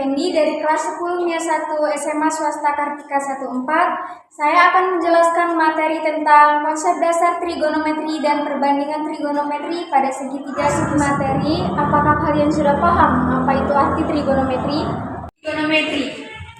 Effendi dari kelas 10 1 SMA Swasta Kartika 14. Saya akan menjelaskan materi tentang konsep dasar trigonometri dan perbandingan trigonometri pada segitiga segi materi. Apakah kalian sudah paham apa itu arti trigonometri?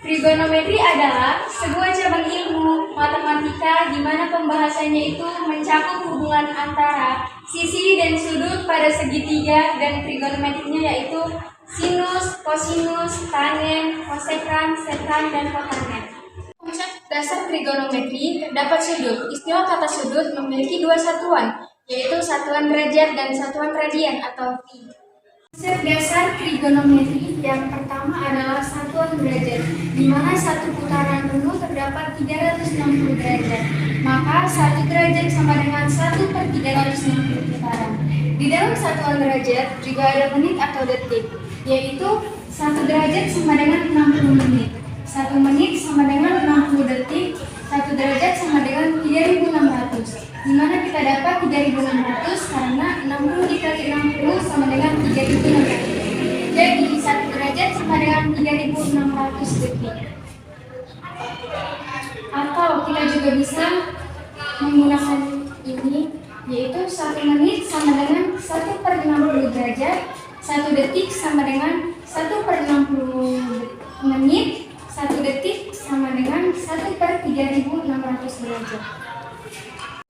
Trigonometri adalah sebuah cabang ilmu matematika di mana pembahasannya itu mencakup hubungan antara sisi dan sudut pada segitiga, dan trigonometrinya yaitu sinus, kosinus, tangen, kosekan, sekan, dan kotangen. Konsep dasar trigonometri terdapat sudut. Istilah kata sudut memiliki dua satuan, yaitu satuan derajat dan satuan radian atau phi. Konsep dasar trigonometri yang pertama adalah satuan derajat, di mana satu putaran penuh terdapat 360 derajat. Maka 1 derajat sama dengan 1/360 putaran. Di dalam satuan derajat juga ada menit atau detik, yaitu 1 derajat sama dengan 60 menit. 1 menit sama dengan 60 detik, 1 derajat sama dengan 3600. Di mana kita dapat 3600 karena 60 dikali 60 sama dengan 3600. Jadi 1 derajat sama dengan 3600 detik. Atau kita juga bisa menggunakan ini, yaitu 1 menit sama dengan 1/60 derajat, 1 detik sama dengan 1/60 menit, 1 detik sama dengan 1/3600 derajat.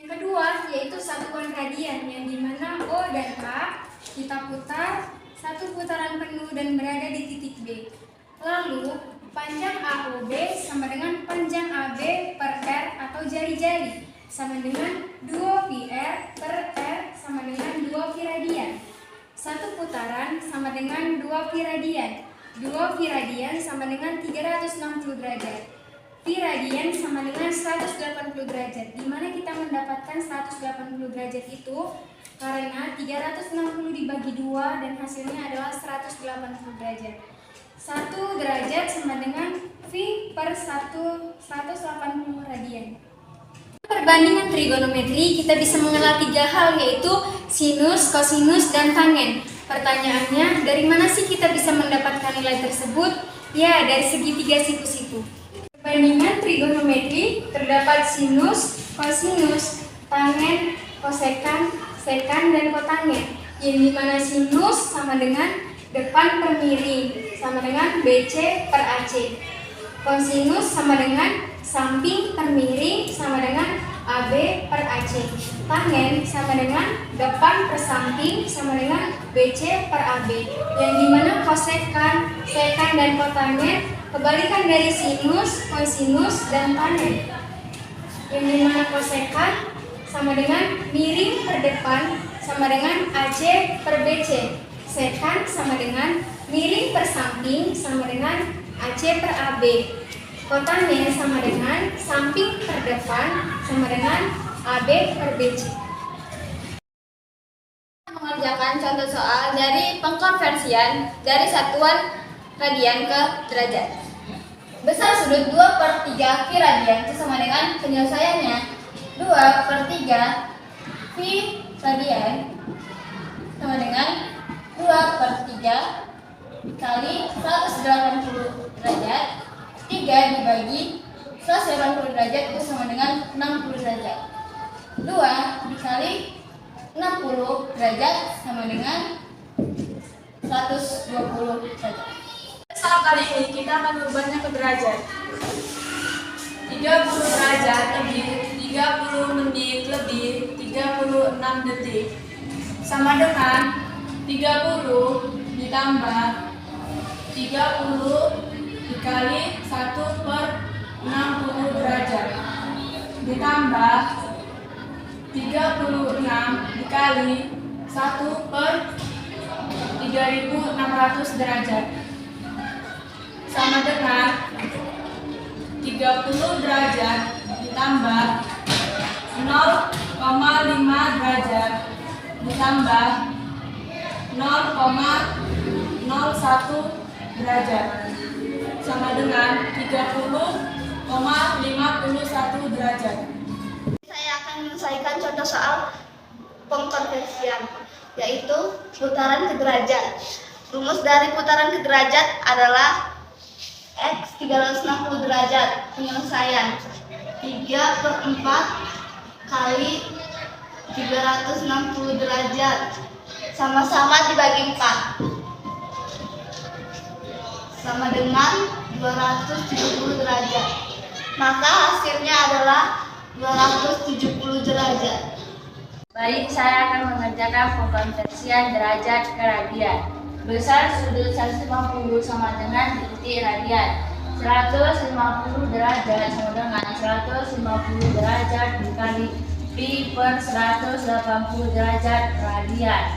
Yang kedua yaitu satuan radian, yang dimana O dan A kita putar satu putaran penuh dan berada di titik B. Lalu panjang AOB sama dengan panjang AB per R atau jari-jari sama dengan 2πr per R sama dengan 2π radian. Satu putaran sama dengan 2π radian. 2π radian sama dengan 360 derajat. Pi radian sama dengan 180 derajat. Di mana kita mendapatkan 180 derajat itu karena 360 dibagi 2 dan hasilnya adalah 180 derajat. 1 derajat sama dengan Pi per 180 radian. Perbandingan trigonometri kita bisa mengenal 3 hal, yaitu sinus, kosinus, dan tangen. Pertanyaannya, dari mana sih kita bisa mendapatkan nilai tersebut? Ya, dari segitiga siku-siku. Perbandingan trigonometri terdapat sinus, kosinus, tangen, kosekan, sekan, dan kotangen. Yang dimana sinus sama dengan depan per miring sama dengan BC per AC. Kosinus sama dengan samping per miring sama dengan AB per AC. Tangen sama dengan depan per samping sama dengan BC per AB. Yang dimana kosekan, sekan, dan kotangen kebalikan dari sinus, kosinus, dan tangen. Yang dimana kosekan sama dengan miring per depan sama dengan AC per BC. Sekan sama dengan miring per samping sama dengan AC per AB. Kotangen sama dengan samping per depan sama dengan AB per BC. Mengerjakan contoh soal dari pengkonversian dari satuan radian ke derajat. Besar sudut 2/3 pi radian itu sama dengan penyelesaiannya 2/3 pi radian sama dengan 2/3 kali 180 derajat. 3 dibagi 180 derajat itu sama dengan 60 derajat. 2 dikali 60 derajat sama dengan 120 derajat. Soal kali ini kita akan merubahnya ke derajat. 30 derajat lebih 30 menit lebih 36 detik sama dengan 30 ditambah 30 dikali 1/60 derajat ditambah 36 dikali 1/3600 derajat sama dengan 30 derajat ditambah 0,5 derajat ditambah 0,01 derajat sama dengan 30,51 derajat. Saya akan menyelesaikan contoh soal pengkonversian, yaitu putaran ke derajat. Rumus dari putaran ke derajat adalah X 360 derajat. Penyelesaian 3/4 kali 360 derajat sama-sama dibagi 4 sama dengan 270 derajat. Maka hasilnya adalah 270 derajat. Baik, saya akan mengerjakan pengkonversian derajat ke radian. Besar sudut 150 sama dengan titik radian. 150 derajat sama dengan 150 derajat dikali pi per 180 derajat radian.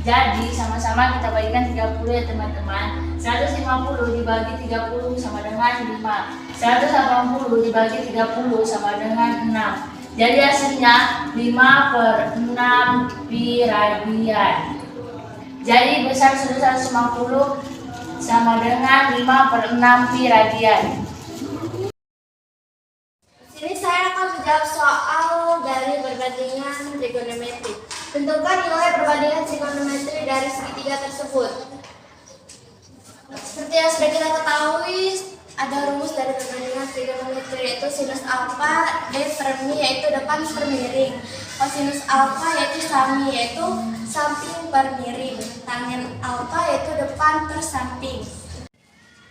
Jadi sama-sama kita bagikan 30 ya teman-teman. 150 dibagi 30 sama dengan 5. 180 dibagi 30 sama dengan 6. Jadi hasilnya 5/6 pi radian. Jadi besar sudut 150 sama dengan 5/6 pi radian. Di sini saya akan menjawab soal dari perbandingan trigonometri. Tentukan nilai perbandingan trigonometri dari segitiga tersebut. Seperti yang sudah kita ketahui, ada rumus dari perbandingan trigonometri, yaitu sinus alfa D per mi, yaitu depan per miring. Kosinus alfa yaitu sami, yaitu samping per miring. Tangen alfa yaitu depan per samping.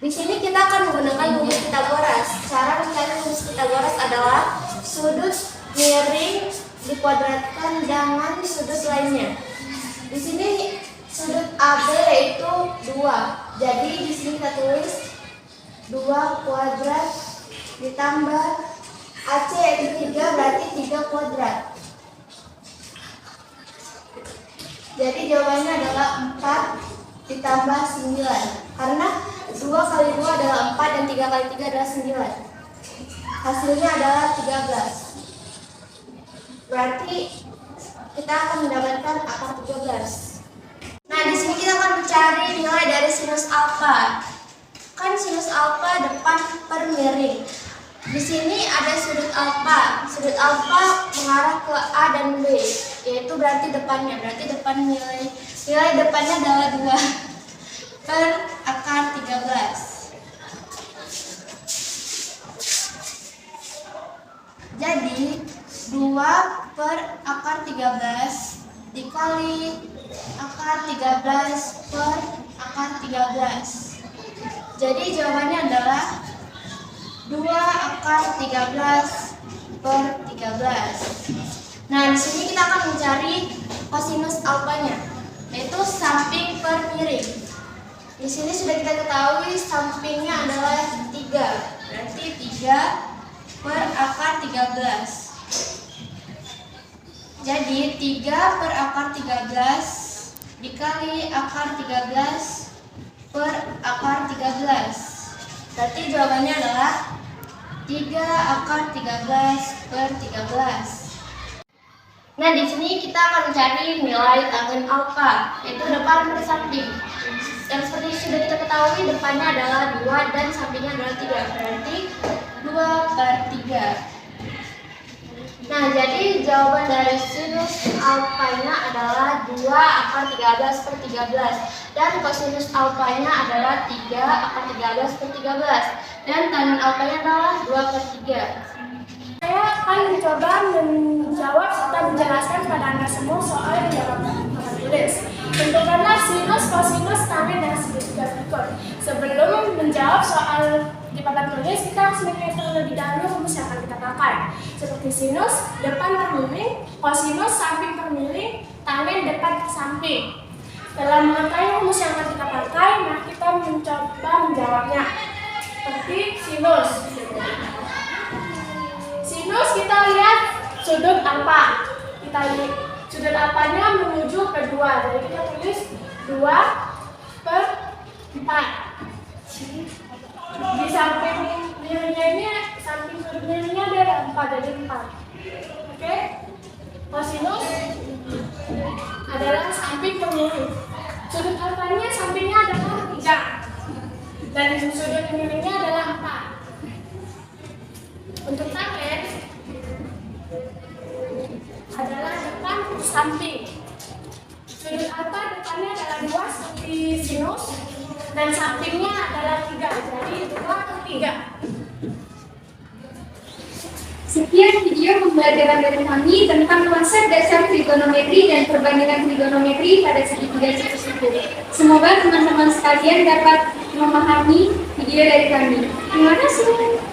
Di sini kita akan menggunakan rumus Pitagoras. Cara mencari rumus Pitagoras adalah sudut miring dikuadratkan dengan sudut lainnya. Di sini sudut AB yaitu 2. Jadi di sini kita tulis 2 kuadrat ditambah AC yaitu 3, berarti 3 kuadrat. Jadi jawabannya adalah 4 ditambah 9. Karena 2 kali 2 adalah 4 dan 3 kali 3 adalah 9. Hasilnya adalah 13. Berarti kita akan mendapatkan akar 13. Nah, di sini kita akan mencari nilai dari sinus alfa. Kan sinus alfa depan per miring. Di sini ada sudut alfa. Sudut alfa mengarah ke A dan B, yaitu berarti depannya. Berarti depan nilai depannya adalah 2 per akar 13. Jadi 2 per akar 13 dikali akar 13 per akar 13. Jadi jawabannya adalah 2 akar 13 per 13. Nah, di sini kita akan mencari kosinus alfanya, yaitu samping per miring. Di sini sudah kita ketahui sampingnya adalah 3. Berarti 3 per akar 13. Jadi 3 per akar 13 dikali akar 13 per akar 13. Berarti jawabannya adalah 3 akar 13 per 13. Nah, di sini kita akan mencari nilai tangen alfa, yaitu depan per samping. Yang seperti sudah kita ketahui, depannya adalah 2 dan sampingnya adalah 3. Berarti 2 per 3. Nah, jadi jawaban dari sinus alfanya adalah 2 akar 13 per 13. Dan kosinus alfanya adalah 3 akar 13 per 13. Dan tangen alfanya adalah 2 per 3. Saya akan mencoba menjawab serta menjelaskan kepada Anda semua soal yang dapat papan tulis. Tentukanlah sinus, kosinus, tangen, dan segitiga berikut. Sebelum menjawab soal di papan tulis, kita harus mengingat terlebih dahulu rumus yang akan kita pakai. Seperti sinus, depan per miring, kosinus, samping per miring, tangen, depan per samping. Setelah mengetahui rumus yang akan kita pakai, mari kita mencoba menjawabnya. Seperti sinus. Sinus kita lihat sudut alfa. Kita lihat sudut alfanya menuju ke 2. Jadi kita tulis 2 per 4. Di samping miringnya ini, samping sudut miringnya ada 4, jadi 4. Oke? Kosinus adalah samping per miring. Sudut alfanya sampingnya adalah 3. Dan sudut miringnya adalah 4. Untuk tangen adalah depan per samping. Sudut alfa depannya adalah 2 seperti sinus. dan sampingnya adalah 3. Jadi 2, 3. Sekian video pembelajaran dari kami tentang konsep dasar trigonometri dan perbandingan trigonometri pada segitiga siku-siku. Semoga teman-teman sekalian dapat memahami video dari kami. Terima kasih.